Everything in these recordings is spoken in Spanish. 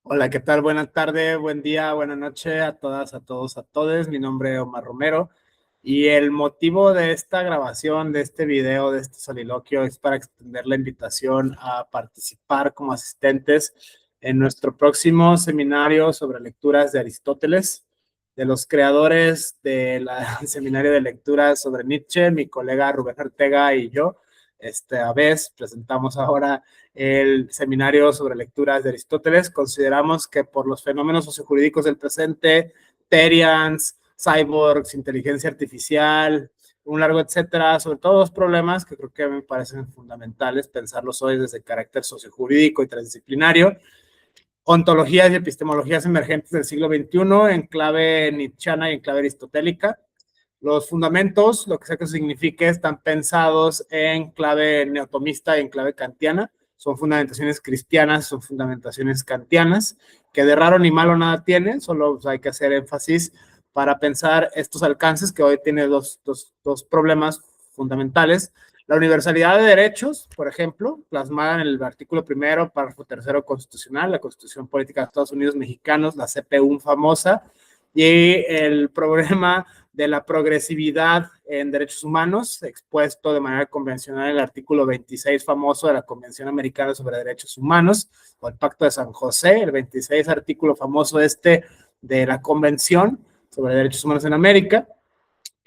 Hola, ¿qué tal? Buenas tardes, buen día, buena noche a todas, a todos, a todes. Mi nombre es Omar Romero y el motivo de esta grabación, de este video, de este soliloquio es para extender la invitación a participar como asistentes en nuestro próximo seminario sobre lecturas de Aristóteles, de los creadores del seminario de lecturas sobre Nietzsche, mi colega Rubén Ortega y yo. A vez presentamos ahora el seminario sobre lecturas de Aristóteles. Consideramos que por los fenómenos sociojurídicos del presente, Terians, cyborgs, inteligencia artificial, un largo etcétera, sobre todo dos problemas que creo que me parecen fundamentales pensarlos hoy desde el carácter sociojurídico y transdisciplinario, ontologías y epistemologías emergentes del siglo XXI en clave nietzscheana y en clave aristotélica. Los fundamentos, lo que sea que signifique, están pensados en clave neotomista y en clave kantiana. Son fundamentaciones cristianas, son fundamentaciones kantianas, que de raro ni malo nada tienen, solo hay que hacer énfasis para pensar estos alcances, que hoy tiene dos problemas fundamentales. La universalidad de derechos, por ejemplo, plasmada en el artículo primero, párrafo tercero constitucional, la Constitución Política de Estados Unidos Mexicanos, la CPU famosa, y el problema de la progresividad en derechos humanos, expuesto de manera convencional en el artículo 26 famoso de la Convención Americana sobre Derechos Humanos, o el Pacto de San José, el 26 artículo famoso de la Convención sobre Derechos Humanos en América.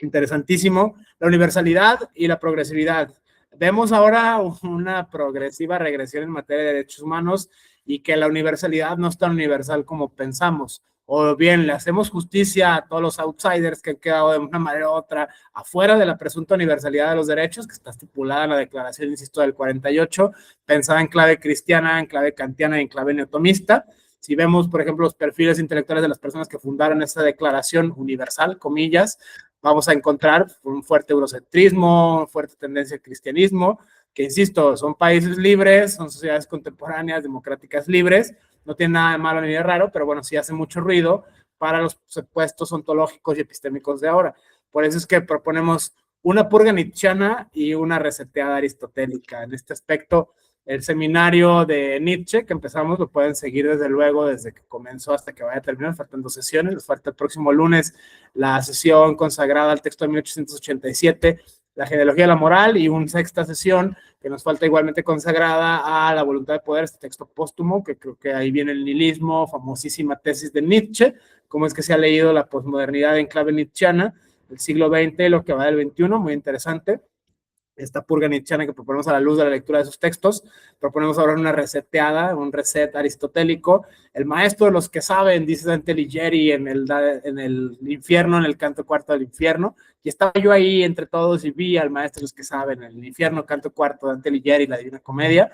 Interesantísimo. La universalidad y la progresividad. Vemos ahora una progresiva regresión en materia de derechos humanos y que la universalidad no es tan universal como pensamos. O bien le hacemos justicia a todos los outsiders que han quedado de una manera u otra afuera de la presunta universalidad de los derechos, que está estipulada en la declaración, insisto, del 48, pensada en clave cristiana, en clave kantiana y en clave neotomista. Si vemos, por ejemplo, los perfiles intelectuales de las personas que fundaron esta declaración universal, comillas, vamos a encontrar un fuerte eurocentrismo, fuerte tendencia al cristianismo, que insisto, son países libres, son sociedades contemporáneas, democráticas libres, no tiene nada de malo ni de raro, pero bueno, sí hace mucho ruido para los supuestos ontológicos y epistémicos de ahora. Por eso es que proponemos una purga nietzscheana y una reseteada aristotélica. En este aspecto, el seminario de Nietzsche que empezamos lo pueden seguir desde luego, desde que comenzó hasta que vaya a terminar. Faltan 2 sesiones, les falta el próximo lunes la sesión consagrada al texto de 1887, la genealogía de la moral, y una sexta sesión que nos falta igualmente consagrada a la voluntad de poder, este texto póstumo, que creo que ahí viene el nihilismo, famosísima tesis de Nietzsche, cómo es que se ha leído la posmodernidad en clave nietzscheana, el siglo XX, lo que va del XXI, muy interesante. Esta purga nietzscheana que proponemos a la luz de la lectura de sus textos. Proponemos ahora una reseteada, un reset aristotélico. El maestro de los que saben, dice Dante Alighieri en el infierno, en el canto cuarto del infierno. Y estaba yo ahí entre todos y vi al maestro de los que saben, en el infierno, canto cuarto, Dante Alighieri, la Divina Comedia.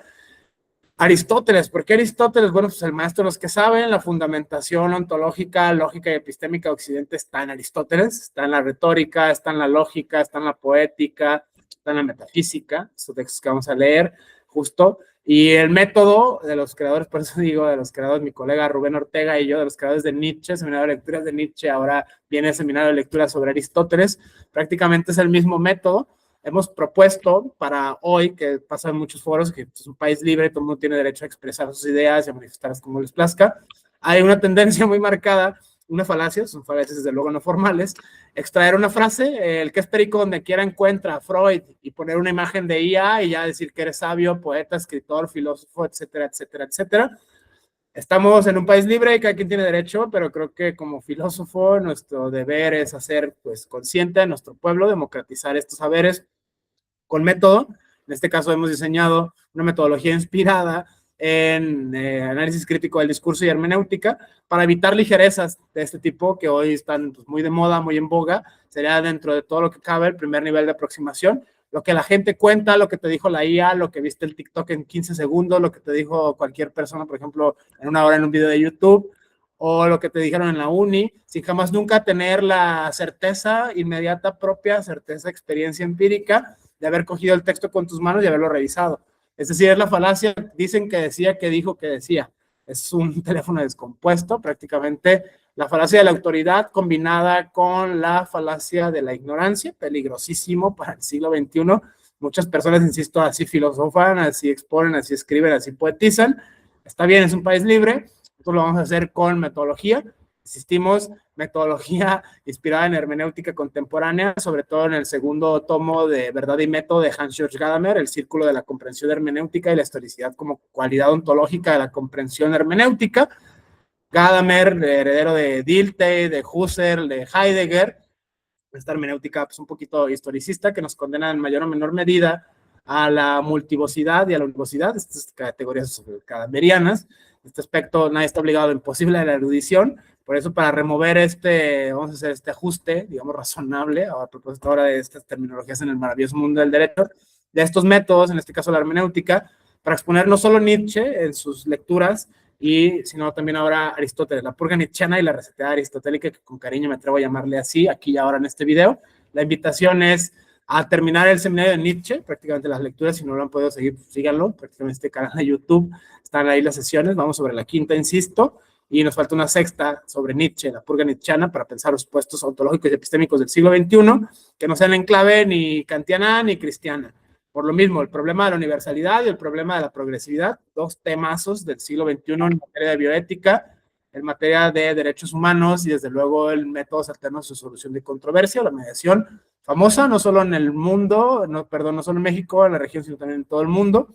Aristóteles, ¿por qué Aristóteles? Bueno, pues el maestro de los que saben, la fundamentación ontológica, lógica y epistémica de Occidente está en Aristóteles, está en la retórica, está en la lógica, está en la poética, está en la metafísica, estos textos que vamos a leer justo, y el método de los creadores, por eso digo, de los creadores, mi colega Rubén Ortega y yo, de los creadores de Nietzsche, seminario de lecturas de Nietzsche, ahora viene el seminario de lecturas sobre Aristóteles, prácticamente es el mismo método. Hemos propuesto para hoy, que pasa en muchos foros, que es un país libre, todo el mundo tiene derecho a expresar sus ideas y a manifestarlas como les plazca. Hay una tendencia muy marcada, una falacia, son falacias desde luego no formales, extraer una frase, el que es perico donde quiera encuentra, Freud, y poner una imagen de IA y ya decir que eres sabio, poeta, escritor, filósofo, etcétera, etcétera, etcétera. Estamos en un país libre y cada quien tiene derecho, pero creo que como filósofo nuestro deber es hacer pues consciente a nuestro pueblo, democratizar estos saberes con método. En este caso hemos diseñado una metodología inspirada en análisis crítico del discurso y hermenéutica para evitar ligerezas de este tipo que hoy están pues, muy de moda, muy en boga. Sería dentro de todo lo que cabe el primer nivel de aproximación. Lo que la gente cuenta, lo que te dijo la IA, lo que viste el TikTok en 15 segundos, lo que te dijo cualquier persona, por ejemplo, en una hora en un video de YouTube, o lo que te dijeron en la uni, sin jamás nunca tener la certeza inmediata propia, certeza, experiencia empírica de haber cogido el texto con tus manos y haberlo revisado. Es decir, es la falacia, dicen que decía, que dijo, que decía. Es un teléfono descompuesto, prácticamente la falacia de la autoridad combinada con la falacia de la ignorancia, peligrosísimo para el siglo XXI. Muchas personas, insisto, así filosofan, así exponen, así escriben, así poetizan. Está bien, es un país libre, Esto lo vamos a hacer con metodología. Insistimos, metodología inspirada en hermenéutica contemporánea, sobre todo en el segundo tomo de Verdad y Método de Hans-Georg Gadamer, el círculo de la comprensión hermenéutica y la historicidad como cualidad ontológica de la comprensión hermenéutica. Gadamer, heredero de Dilthey, de Husserl, de Heidegger, esta hermenéutica pues, un poquito historicista que nos condena en mayor o menor medida a la multivocidad y a la univocidad, estas categorías gadamerianas. En este aspecto nadie está obligado, imposible a la erudición. Por eso, para remover vamos a hacer este ajuste, digamos, razonable, a propósito ahora de estas terminologías en el maravilloso mundo del derecho, de estos métodos, en este caso la hermenéutica, para exponer no solo Nietzsche en sus lecturas, sino también ahora Aristóteles, la purga nietzscheana y la receta aristotélica, que con cariño me atrevo a llamarle así, aquí y ahora en este video. La invitación es a terminar el seminario de Nietzsche, prácticamente las lecturas, si no lo han podido seguir, síganlo, prácticamente este canal de YouTube, están ahí las sesiones, vamos sobre la quinta, insisto, y nos falta una sexta sobre Nietzsche, la purga nietzscheana, para pensar los puestos ontológicos y epistémicos del siglo XXI, que no sean en clave ni kantiana ni cristiana. Por lo mismo, el problema de la universalidad y el problema de la progresividad, dos temazos del siglo XXI en materia de bioética, en materia de derechos humanos y desde luego el métodos alternos de solución de controversia, la mediación famosa, no solo en el mundo, no solo en México, en la región, sino también en todo el mundo.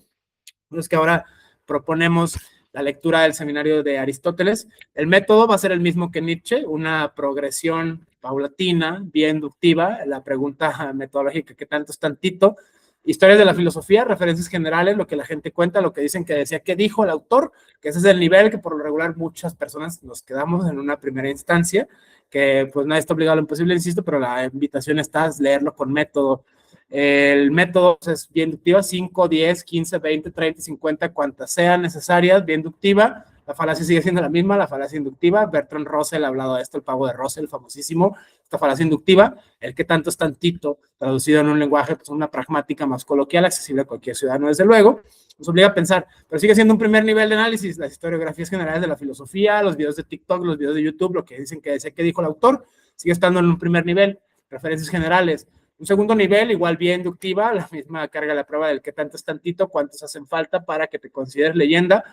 Es que ahora proponemos la lectura del seminario de Aristóteles. El método va a ser el mismo que Nietzsche, una progresión paulatina, bien inductiva, la pregunta metodológica que tanto es tantito, historias de la filosofía, referencias generales, lo que la gente cuenta, lo que dicen que decía, qué dijo el autor, que ese es el nivel que por lo regular muchas personas nos quedamos en una primera instancia, que pues nadie está obligado a lo imposible, insisto, pero la invitación está a leerlo con método. El método es bien inductiva, 5, 10, 15, 20, 30, 50, cuantas sean necesarias, bien inductiva. La falacia sigue siendo la misma, la falacia inductiva. Bertrand Russell ha hablado de esto, el pavo de Russell, famosísimo. Esta falacia inductiva, el que tanto es tantito, traducido en un lenguaje, pues una pragmática más coloquial, accesible a cualquier ciudadano, desde luego, nos obliga a pensar, pero sigue siendo un primer nivel de análisis, las historiografías generales de la filosofía, los videos de TikTok, los videos de YouTube, lo que dicen que decía que dijo el autor, sigue estando en un primer nivel, referencias generales. Un segundo nivel, igual bien inductiva, la misma carga de la prueba del que tanto es tantito, cuántos hacen falta para que te consideres leyenda.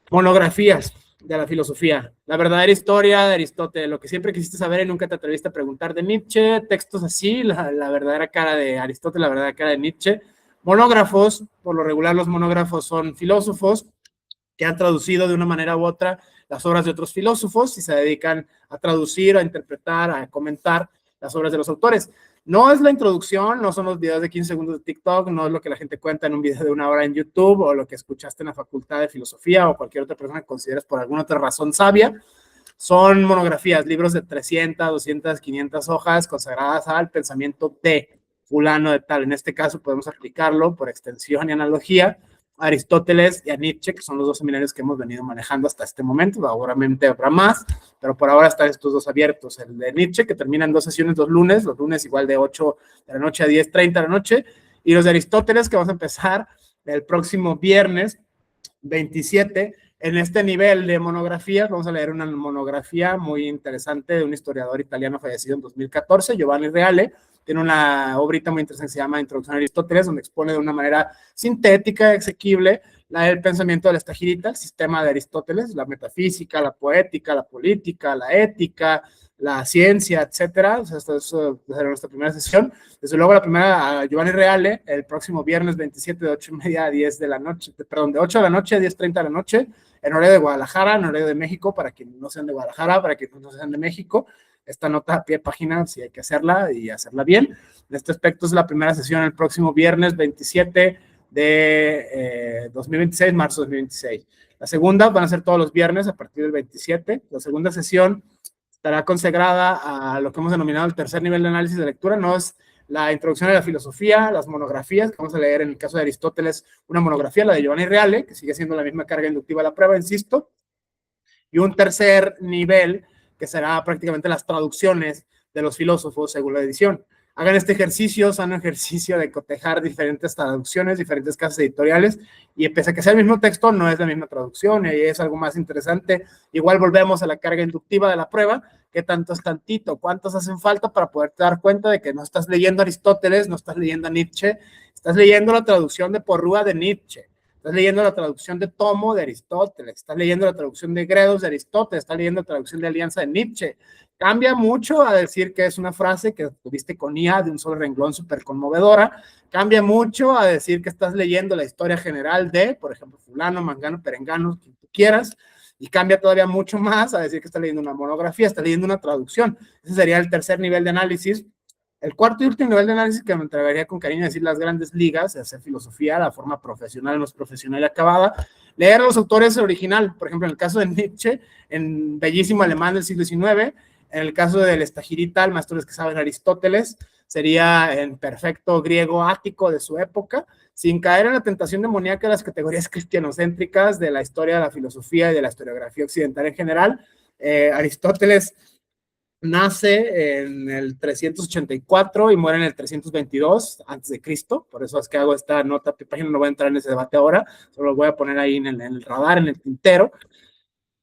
Monografías de la filosofía, la verdadera historia de Aristóteles, lo que siempre quisiste saber y nunca te atreviste a preguntar de Nietzsche, textos así, la verdadera cara de Aristóteles, la verdadera cara de Nietzsche. Monógrafos, por lo regular los monógrafos son filósofos que han traducido de una manera u otra las obras de otros filósofos y se dedican a traducir, a interpretar, a comentar las obras de los autores. No es la introducción, no son los videos de 15 segundos de TikTok, no es lo que la gente cuenta en un video de 1 hora en YouTube o lo que escuchaste en la facultad de filosofía o cualquier otra persona que consideres por alguna otra razón sabia. Son monografías, libros de 300, 200, 500 hojas consagradas al pensamiento de fulano de tal. En este caso podemos aplicarlo por extensión y analogía a Aristóteles y a Nietzsche, que son los dos seminarios que hemos venido manejando hasta este momento. Seguramente habrá más, pero por ahora están estos dos abiertos. El de Nietzsche, que termina en 2 sesiones los lunes igual de 8 de la noche a 10:30 de la noche, y los de Aristóteles, que vamos a empezar el próximo viernes 27. En este nivel de monografías, vamos a leer una monografía muy interesante de un historiador italiano fallecido en 2014, Giovanni Reale. Tiene una obrita muy interesante que se llama Introducción a Aristóteles, donde expone de una manera sintética, exequible, el pensamiento de la estagirita, el sistema de Aristóteles, la metafísica, la poética, la política, la ética, la ciencia, etcétera. O sea, esta será nuestra primera sesión. Desde luego, la primera a Giovanni Reale, el próximo viernes 27 de 8:30 a 10 de la noche, perdón, de 8 de la noche a 10:30 de la noche, en horario de Guadalajara, en horario de México, para quienes no sean de Guadalajara, para quienes no sean de México. Esta nota a pie de página, si hay que hacerla y hacerla bien. En este aspecto es la primera sesión el próximo viernes 27 de 2026, marzo 2026. La segunda van a ser todos los viernes a partir del 27. La segunda sesión estará consagrada a lo que hemos denominado el tercer nivel de análisis de lectura. No es la introducción a la filosofía, las monografías, que vamos a leer en el caso de Aristóteles, una monografía, la de Giovanni Reale, que sigue siendo la misma carga inductiva a la prueba, insisto. Y un tercer nivel, que será prácticamente las traducciones de los filósofos según la edición. Hagan este ejercicio, sano ejercicio de cotejar diferentes traducciones, diferentes casas editoriales, y pese a que sea el mismo texto, no es la misma traducción, y es algo más interesante. Igual volvemos a la carga inductiva de la prueba, ¿qué tanto es tantito? ¿Cuántos hacen falta para poderte dar cuenta de que no estás leyendo a Aristóteles, no estás leyendo a Nietzsche, estás leyendo la traducción de Porrúa de Nietzsche? estás leyendo la traducción de Tomo de Aristóteles, estás leyendo la traducción de Gredos de Aristóteles, estás leyendo la traducción de Alianza de Nietzsche. Cambia mucho a decir que es una frase que tuviste con IA de un solo renglón súper conmovedora. Cambia mucho a decir que estás leyendo la historia general de, por ejemplo, fulano, mangano, perengano, quien tú quieras. Y cambia todavía mucho más a decir que estás leyendo una monografía, estás leyendo una traducción. Ese sería el tercer nivel de análisis. El cuarto y último nivel de análisis que me entregaría con cariño a decir las grandes ligas, hacer filosofía, la forma profesional, no es profesional y acabada, leer a los autores original, por ejemplo, en el caso de Nietzsche, en bellísimo alemán del siglo XIX, en el caso del Estagirita, el maestro que saben Aristóteles, sería en perfecto griego ático de su época, sin caer en la tentación demoníaca de las categorías cristianocéntricas de la historia de la filosofía y de la historiografía occidental en general. Aristóteles nace en el 384 y muere en el 322 antes de Cristo, por eso es que hago esta nota, página, no voy a entrar en ese debate ahora, solo lo voy a poner ahí en el radar, en el tintero.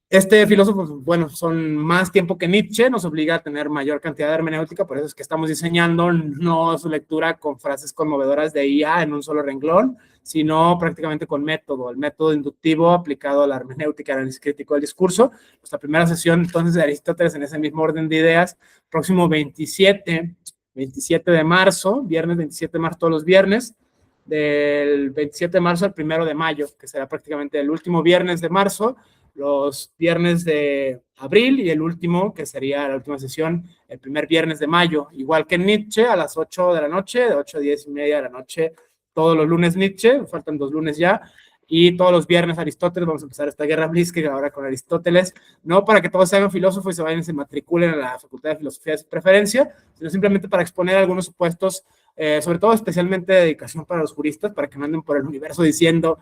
Este filósofo, bueno, son más tiempo que Nietzsche, nos obliga a tener mayor cantidad de hermenéutica, por eso es que estamos diseñando no su lectura con frases conmovedoras de IA en un solo renglón, sino prácticamente con método, el método inductivo aplicado a la hermenéutica, análisis crítico del discurso. Nuestra primera sesión entonces de Aristóteles en ese mismo orden de ideas, próximo 27 de marzo, viernes 27 de marzo, todos los viernes, del 27 de marzo al 1 de mayo, que será prácticamente el último viernes de marzo, los viernes de abril y el último, que sería la última sesión, el primer viernes de mayo, igual que en Nietzsche, a las 8 de la noche, de 8 a 10 y media de la noche, todos los lunes Nietzsche, faltan 2 lunes ya, y todos los viernes Aristóteles. Vamos a empezar esta guerra Blitzkrieg ahora con Aristóteles, no para que todos se hagan filósofos y se vayan y se matriculen a la Facultad de Filosofía de su preferencia, sino simplemente para exponer algunos supuestos, sobre todo especialmente de dedicación para los juristas, para que no anden por el universo diciendo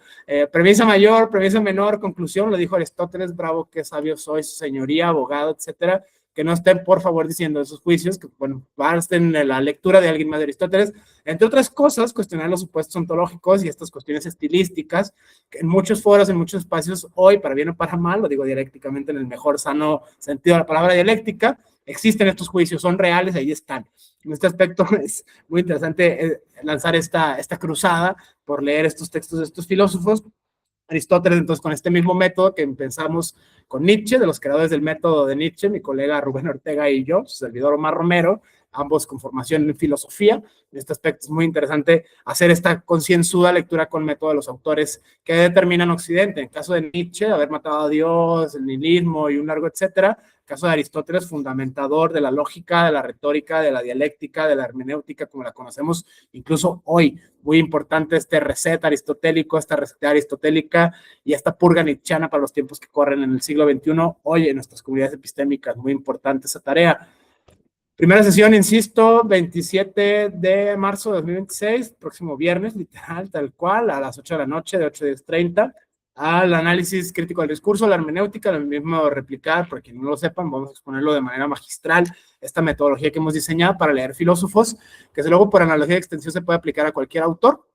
premisa mayor, premisa menor, conclusión, lo dijo Aristóteles, bravo, qué sabio soy, su señoría, abogado, etcétera, que no estén por favor diciendo esos juicios, que bueno, basten la lectura de alguien más de Aristóteles, entre otras cosas, cuestionar los supuestos ontológicos y estas cuestiones estilísticas, que en muchos foros, en muchos espacios, hoy, para bien o para mal, lo digo dialécticamente en el mejor sano sentido de la palabra dialéctica, existen estos juicios, son reales, ahí están. En este aspecto es muy interesante lanzar esta cruzada por leer estos textos de estos filósofos. Aristóteles, entonces, con este mismo método que empezamos con Nietzsche, de los creadores del método de Nietzsche, mi colega Rubén Ortega y yo, su servidor Omar Romero, ambos con formación en filosofía. En este aspecto es muy interesante hacer esta concienzuda lectura con método de los autores que determinan Occidente. En el caso de Nietzsche, haber matado a Dios, el nihilismo y un largo etcétera. En el caso de Aristóteles, fundamentador de la lógica, de la retórica, de la dialéctica, de la hermenéutica, como la conocemos incluso hoy. Muy importante este reset aristotélico, esta receta aristotélica y esta purga nietzscheana para los tiempos que corren en el siglo XXI, hoy en nuestras comunidades epistémicas. Muy importante esa tarea. Primera sesión, insisto, 27 de marzo de 2026, próximo viernes, literal, tal cual, a las 8 de la noche, de 8 a 10:30, al análisis crítico del discurso, la hermenéutica, lo mismo replicar, para quienes no lo sepan, vamos a exponerlo de manera magistral, esta metodología que hemos diseñado para leer filósofos, que luego por analogía de extensión se puede aplicar a cualquier autor.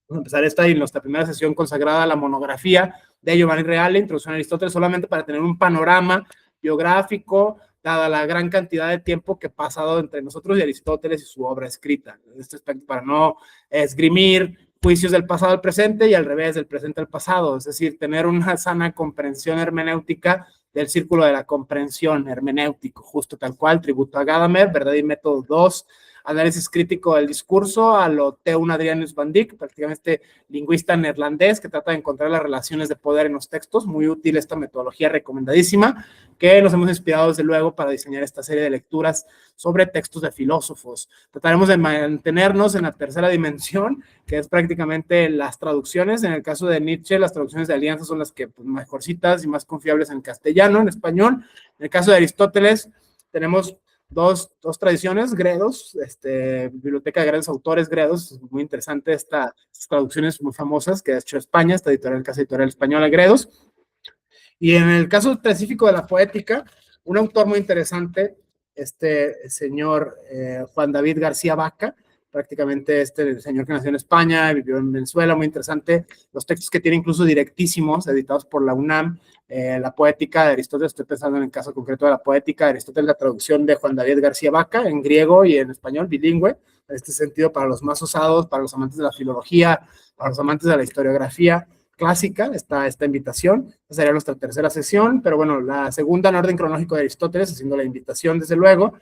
Vamos a empezar esta en nuestra primera sesión consagrada a la monografía de Giovanni Reale, Introducción a Aristóteles, solamente para tener un panorama biográfico, dada la gran cantidad de tiempo que ha pasado entre nosotros y Aristóteles y su obra escrita. En este aspecto, para no esgrimir juicios del pasado al presente y al revés, del presente al pasado, es decir, tener una sana comprensión hermenéutica del círculo de la comprensión hermenéutico, justo tal cual, tributo a Gadamer, Verdad y Método 2, análisis crítico del discurso, a lo Teun Adrianus van Dyck, prácticamente lingüista neerlandés que trata de encontrar las relaciones de poder en los textos. Muy útil esta metodología, recomendadísima, que nos hemos inspirado desde luego para diseñar esta serie de lecturas sobre textos de filósofos. Trataremos de mantenernos en la tercera dimensión, que es prácticamente las traducciones. En el caso de Nietzsche, las traducciones de Alianza son las que pues, mejorcitas y más confiables en castellano, en español. En el caso de Aristóteles, tenemos dos tradiciones, Gredos, Biblioteca de Grandes Autores, Gredos, muy interesante estas traducciones muy famosas que ha hecho España, esta editorial, Casa Editorial Española, Gredos. Y en el caso específico de la poética, un autor muy interesante, señor Juan David García Vaca, prácticamente señor que nació en España, vivió en Venezuela, muy interesante, los textos que tiene incluso directísimos, editados por la UNAM, la poética de Aristóteles, estoy pensando en el caso concreto de la poética de Aristóteles, la traducción de Juan David García Vaca, en griego y en español, bilingüe, en este sentido para los más osados, para los amantes de la filología, para los amantes de la historiografía, clásica esta invitación. Esa sería nuestra tercera sesión, pero bueno, la segunda en orden cronológico de Aristóteles, haciendo la invitación desde luego.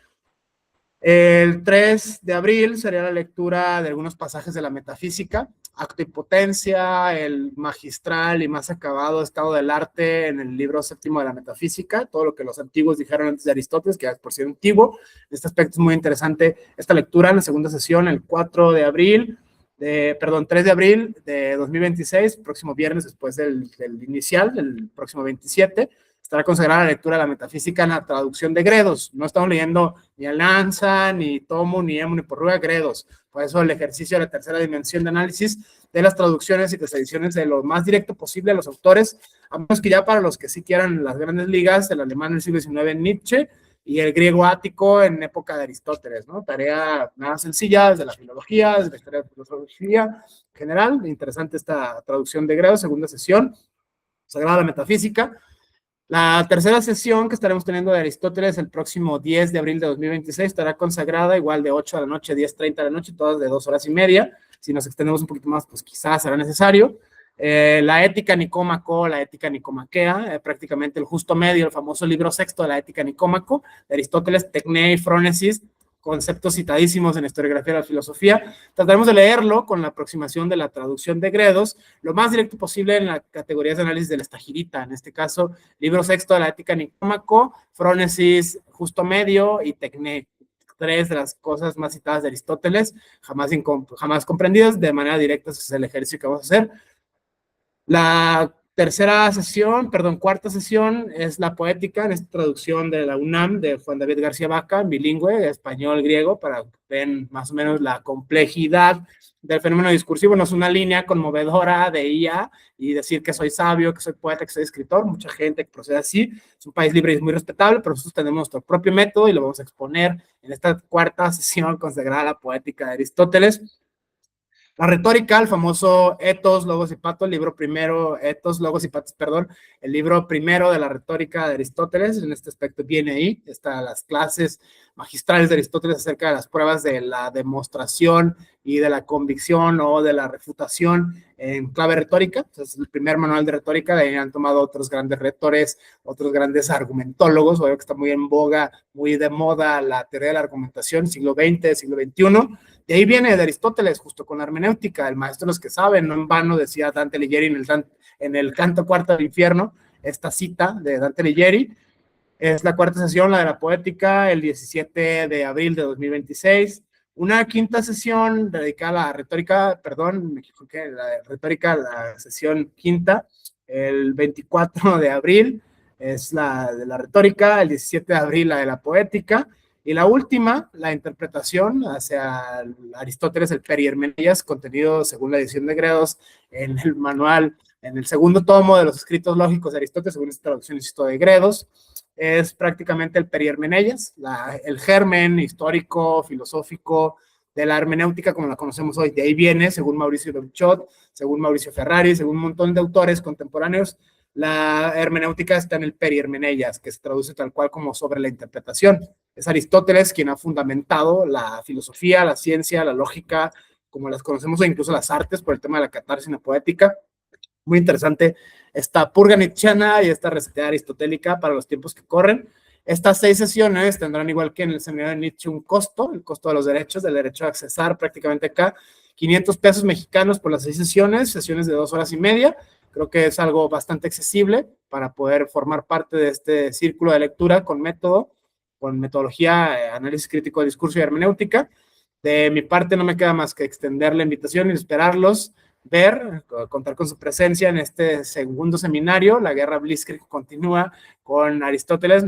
El 3 de abril sería la lectura de algunos pasajes de la metafísica, Acto y Potencia, el magistral y más acabado estado del arte en el libro séptimo de la metafísica, todo lo que los antiguos dijeron antes de Aristóteles, que por ser antiguo. En este aspecto es muy interesante esta lectura en la segunda sesión, el 4 de abril, 3 de abril de 2026, próximo viernes después del inicial, el próximo 27, estará consagrada la lectura de la metafísica en la traducción de Gredos. No estamos leyendo ni Alanza, ni Tomo, ni Emo, ni Porrúa, Gredos. Por eso el ejercicio de la tercera dimensión de análisis de las traducciones y las ediciones de lo más directo posible a los autores, a menos que ya para los que sí quieran las grandes ligas, el alemán del siglo XIX Nietzsche y el griego ático en época de Aristóteles, ¿no? Tarea nada sencilla desde la filología, desde la historia de la filosofía en general. Interesante esta traducción de Gredos, segunda sesión, Sagrada Metafísica. La tercera sesión que estaremos teniendo de Aristóteles el próximo 10 de abril de 2026 estará consagrada igual de 8 de la noche, 10:30 de la noche, todas de 2 horas y media. Si nos extendemos un poquito más, pues quizás será necesario. La ética nicómaco, la ética nicomaquea, prácticamente el justo medio, el famoso libro sexto de la ética nicómaco, de Aristóteles, Tecné y Frónesis, conceptos citadísimos en la historiografía de la filosofía. Trataremos de leerlo con la aproximación de la traducción de Gredos, lo más directo posible en las categorías de análisis de la Estagirita, en este caso, libro sexto de la ética nicómaco, Frónesis, justo medio y Tecné. Tres de las cosas más citadas de Aristóteles, jamás comprendidas de manera directa. Ese es el ejercicio que vamos a hacer. La cuarta sesión es la poética, en esta traducción de la UNAM de Juan David García Vaca, bilingüe, español-griego, para ver más o menos la complejidad del fenómeno discursivo. No es una línea conmovedora de IA y decir que soy sabio, que soy poeta, que soy escritor. Mucha gente que procede así. Es un país libre y es muy respetable, pero nosotros tenemos nuestro propio método y lo vamos a exponer en esta cuarta sesión consagrada a la poética de Aristóteles. La retórica, el famoso Ethos, Logos y Patos, el libro primero, Ethos, Logos y Patos, perdón, el libro primero de la retórica de Aristóteles, en este aspecto viene ahí, están las clases magistrales de Aristóteles acerca de las pruebas de la demostración y de la convicción o de la refutación en clave retórica. Es el primer manual de retórica, de ahí han tomado otros grandes retores, otros grandes argumentólogos, obvio que está muy en boga, muy de moda la teoría de la argumentación, siglo XX, siglo XXI. De ahí viene de Aristóteles, justo con la hermenéutica, el maestro de los que saben, no en vano decía Dante Alighieri en el canto cuarto del infierno, esta cita de Dante Alighieri. Es la cuarta sesión, la de la poética, el 17 de abril de 2026. Una quinta sesión dedicada a la retórica, perdón, me equivoqué, la retórica, la sesión quinta, el 24 de abril es la de la retórica, el 17 de abril la de la poética, y la última, la interpretación hacia Aristóteles, el Perihermeneias, contenido según la edición de Gredos en el manual, en el segundo tomo de los escritos lógicos de Aristóteles, según esta traducción de Gredos, es prácticamente el Perihermeneias, el germen histórico, filosófico de la hermenéutica como la conocemos hoy. De ahí viene, según Mauricio Beuchot, según Mauricio Ferrari, según un montón de autores contemporáneos, la hermenéutica está en el Perihermeneias, que se traduce tal cual como sobre la interpretación. Es Aristóteles quien ha fundamentado la filosofía, la ciencia, la lógica, como las conocemos, o incluso las artes, por el tema de la catarsis y la poética. Muy interesante esta purga nietzscheana y esta receta aristotélica para los tiempos que corren. Estas 6 sesiones tendrán, igual que en el seminario de Nietzsche, un costo, el costo de los derechos, del derecho a accesar prácticamente acá, 500 pesos mexicanos por las 6 sesiones de 2 horas y media. Creo que es algo bastante accesible para poder formar parte de este círculo de lectura con método, con metodología, análisis crítico de discurso y hermenéutica. De mi parte no me queda más que extender la invitación y esperarlos, contar con su presencia en este segundo seminario. La guerra Blitzkrieg continúa con Aristóteles,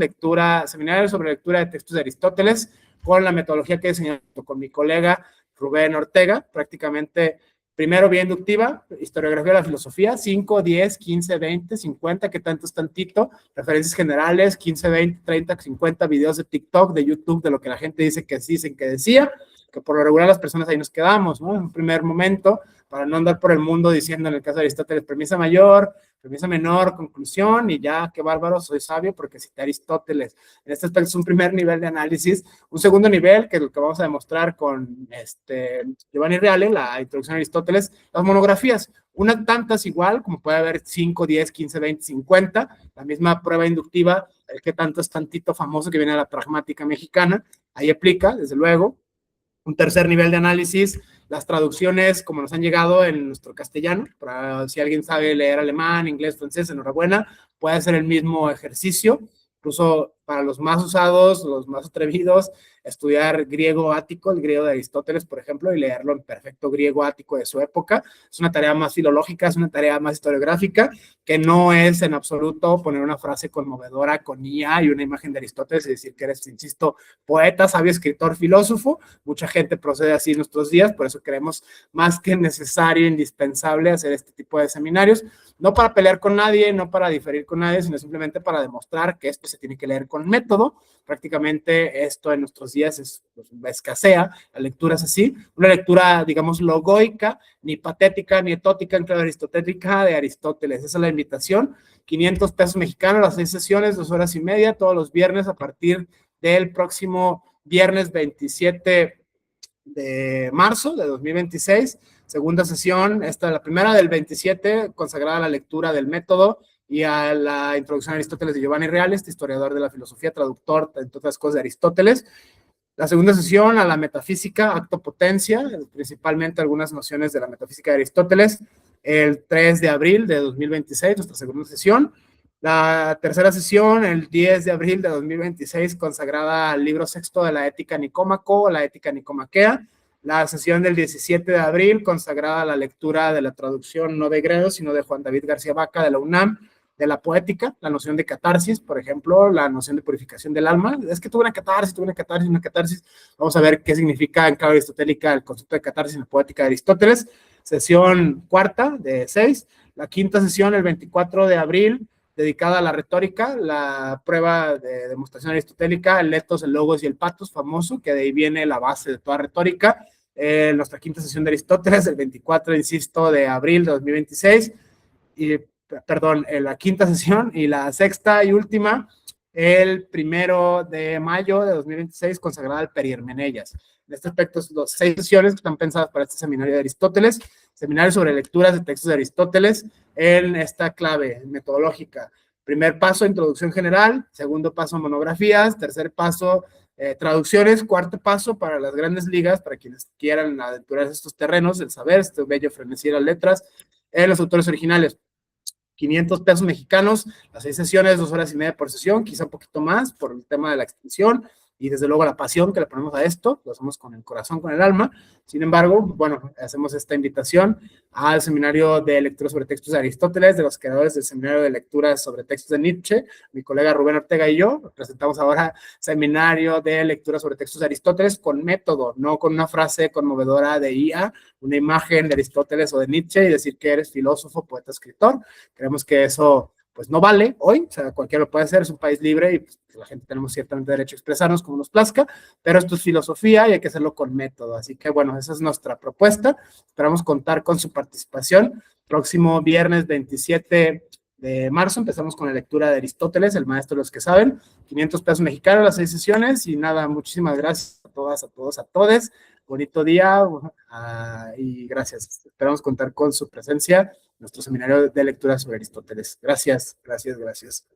seminario sobre lectura de textos de Aristóteles, con la metodología que he diseñado con mi colega Rubén Ortega, prácticamente primero vía inductiva, historiografía de la filosofía, 5, 10, 15, 20, 50, que tanto es tantito, referencias generales, 15, 20, 30, 50 videos de TikTok, de YouTube, de lo que la gente dice que dicen que decía, que por lo regular las personas ahí nos quedamos, ¿no? En un primer momento, para no andar por el mundo diciendo, en el caso de Aristóteles, premisa mayor, premisa menor, conclusión, y ya, qué bárbaro, soy sabio porque cité a Aristóteles. En este aspecto es un primer nivel de análisis. Un segundo nivel, que es lo que vamos a demostrar con Giovanni Reale, la introducción a Aristóteles, las monografías. unas tantas igual, como puede haber 5, 10, 15, 20, 50, la misma prueba inductiva, el que tanto es tantito famoso que viene de la pragmática mexicana, ahí aplica, desde luego. Un tercer nivel de análisis, las traducciones como nos han llegado en nuestro castellano, para si alguien sabe leer alemán, inglés, francés, enhorabuena, puede ser el mismo ejercicio, incluso para los más usados, los más atrevidos, estudiar griego ático, el griego de Aristóteles, por ejemplo, y leerlo en perfecto griego ático de su época. Es una tarea más filológica, es una tarea más historiográfica, que no es en absoluto poner una frase conmovedora con IA y una imagen de Aristóteles y decir que eres, insisto, poeta, sabio, escritor, filósofo. Mucha gente procede así en nuestros días, por eso creemos más que necesario, indispensable hacer este tipo de seminarios, no para pelear con nadie, no para diferir con nadie, sino simplemente para demostrar que esto se tiene que leer con método. Prácticamente esto en nuestros días pues, escasea, la lectura es así, una lectura, digamos, logoica, ni patética, ni etótica, en clave aristotélica de Aristóteles. Esa es la invitación. 500 pesos mexicanos, las 6 sesiones, 2 horas y media, todos los viernes a partir del próximo viernes 27 de marzo de 2026. Segunda sesión, esta es la primera del 27, consagrada a la lectura del método y a la introducción a Aristóteles de Giovanni Reale, este historiador de la filosofía, traductor, entre otras cosas, de Aristóteles. La segunda sesión a la metafísica, acto potencia, principalmente algunas nociones de la metafísica de Aristóteles, el 3 de abril de 2026, nuestra segunda sesión. La tercera sesión, el 10 de abril de 2026, consagrada al libro sexto de la Ética Nicómaco, la Ética Nicomaquea. La sesión del 17 de abril, consagrada a la lectura de la traducción no de Gredo, sino de Juan David García Vaca de la UNAM, de la poética, la noción de catarsis, por ejemplo, la noción de purificación del alma. Es que tuve una catarsis. Vamos a ver qué significa en clave aristotélica el concepto de catarsis en la poética de Aristóteles. Sesión cuarta de 6. La quinta sesión, el 24 de abril, dedicada a la retórica, la prueba de demostración aristotélica, el etos, el logos y el patos, famoso, que de ahí viene la base de toda retórica. Nuestra quinta sesión de Aristóteles, el 24, insisto, de abril de 2026, y, perdón, la quinta sesión, y la sexta y última, el 1 de mayo de 2026, consagrada al Perihermeneias. En este aspecto, las 6 sesiones que están pensadas para este seminario de Aristóteles, seminario sobre lecturas de textos de Aristóteles, en esta clave metodológica. Primer paso, introducción general. Segundo paso, monografías. Tercer paso, traducciones. Cuarto paso, para las grandes ligas, para quienes quieran aventurarse estos terrenos, el saber, este bello frenesí de las letras, los autores originales. 500 pesos mexicanos, las 6 sesiones, 2 horas y media por sesión, quizá un poquito más por el tema de la extensión y desde luego la pasión que le ponemos a esto, lo hacemos con el corazón, con el alma. Sin embargo, bueno, hacemos esta invitación al seminario de lectura sobre textos de Aristóteles, de los creadores del seminario de lectura sobre textos de Nietzsche, mi colega Rubén Ortega y yo, presentamos ahora seminario de lectura sobre textos de Aristóteles con método, no con una frase conmovedora de IA, una imagen de Aristóteles o de Nietzsche y decir que eres filósofo, poeta, escritor. Creemos que eso pues no vale hoy, o sea, cualquiera lo puede hacer, es un país libre y pues, la gente tenemos ciertamente derecho a expresarnos como nos plazca, pero esto es filosofía y hay que hacerlo con método, así que bueno, esa es nuestra propuesta, esperamos contar con su participación. Próximo viernes 27 de marzo empezamos con la lectura de Aristóteles, el maestro de los que saben, 500 pesos mexicanos las 6 sesiones y nada, muchísimas gracias a todas, a todos, a todes, bonito día y gracias, esperamos contar con su presencia nuestro seminario de lectura sobre Aristóteles. Gracias, gracias, gracias.